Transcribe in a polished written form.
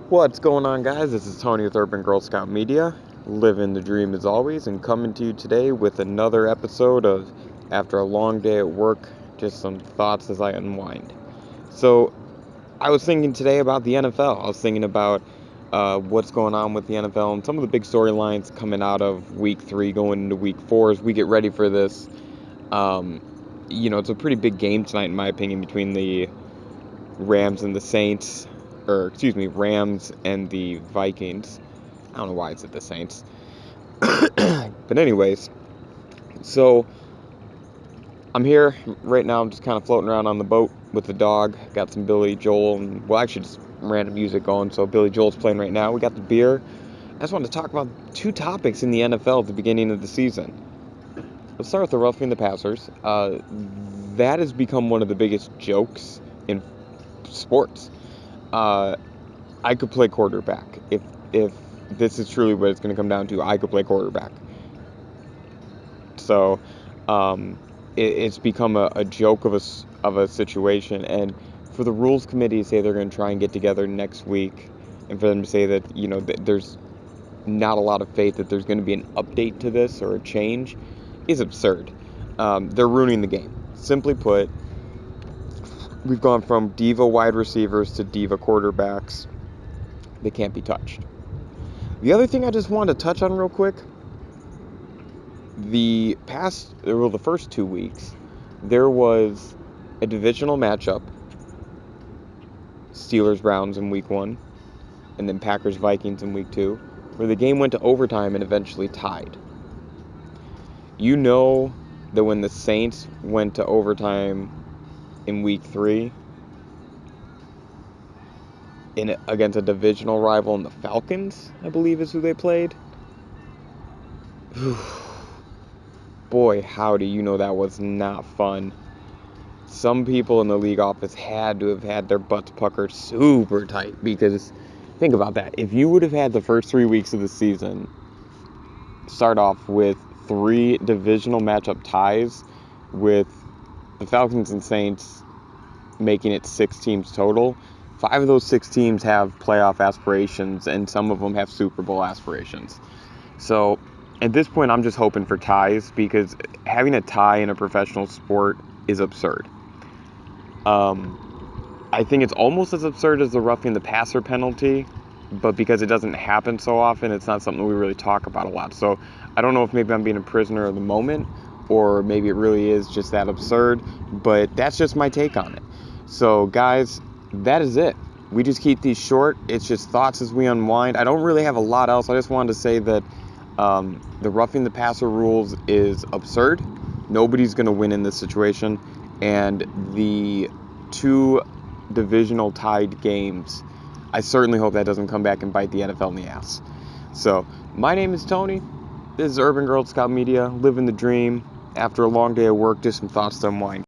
What's going on, guys? This is Tony with Urban Girl Scout Media, living the dream as always, and coming to you today with another episode of After a Long Day at Work, just some thoughts as I unwind. So, I was thinking today about the NFL. I was thinking about what's going on with the NFL and some of the big storylines coming out of Week 3 going into Week 4 as we get ready for this. It's a pretty big game tonight, in my opinion, between the Rams and the Saints. Rams and the Vikings. I don't know why I said the Saints. But anyways, so I'm here right now. I'm just kind of floating around on the boat with the dog. Got some Billy Joel and, actually just random music going. So Billy Joel's playing right now. We got the beer. I just wanted to talk about two topics in the NFL at the beginning of the season. Let's start with the roughing the passers. That has become one of the biggest jokes in sports. I could play quarterback. If this is truly what it's going to come down to, I could play quarterback. So, it's become a joke of a situation. And for the rules committee to say they're going to try and get together next week, and for them to say that there's not a lot of faith that there's going to be an update to this or a change, is absurd. They're ruining the game. Simply put, we've gone from diva wide receivers to diva quarterbacks. They can't be touched. The other thing I just wanted to touch on real quick, the first 2 weeks, there was a divisional matchup, Steelers-Browns in Week 1, and then Packers-Vikings in Week 2, where the game went to overtime and eventually tied. You know that when the Saints went to overtime in Week 3 against a divisional rival in the Falcons, I believe is who they played. Boy, howdy, you know that was not fun. Some people in the league office had to have had their butts puckered super tight, because think about that. If you would have had the first 3 weeks of the season start off with 3 divisional matchup ties, with the Falcons and Saints making it 6 teams total, 5 of those 6 teams have playoff aspirations, and some of them have Super Bowl aspirations. So at this point, I'm just hoping for ties, because having a tie in a professional sport is absurd. I think it's almost as absurd as the roughing the passer penalty, but because it doesn't happen so often, it's not something we really talk about a lot. So I don't know if maybe I'm being a prisoner of the moment, or maybe it really is just that absurd, but that's just my take on it. So guys, that is it. We just keep these short. It's just thoughts as we unwind. I don't really have a lot else. I just wanted to say that the roughing the passer rules is absurd. Nobody's going to win in this situation. And the 2 divisional tied games, I certainly hope that doesn't come back and bite the NFL in the ass. So, my name is Tony. This is Urban Girl Scout Media, living the dream. After a long day of work, just some thoughts to unwind.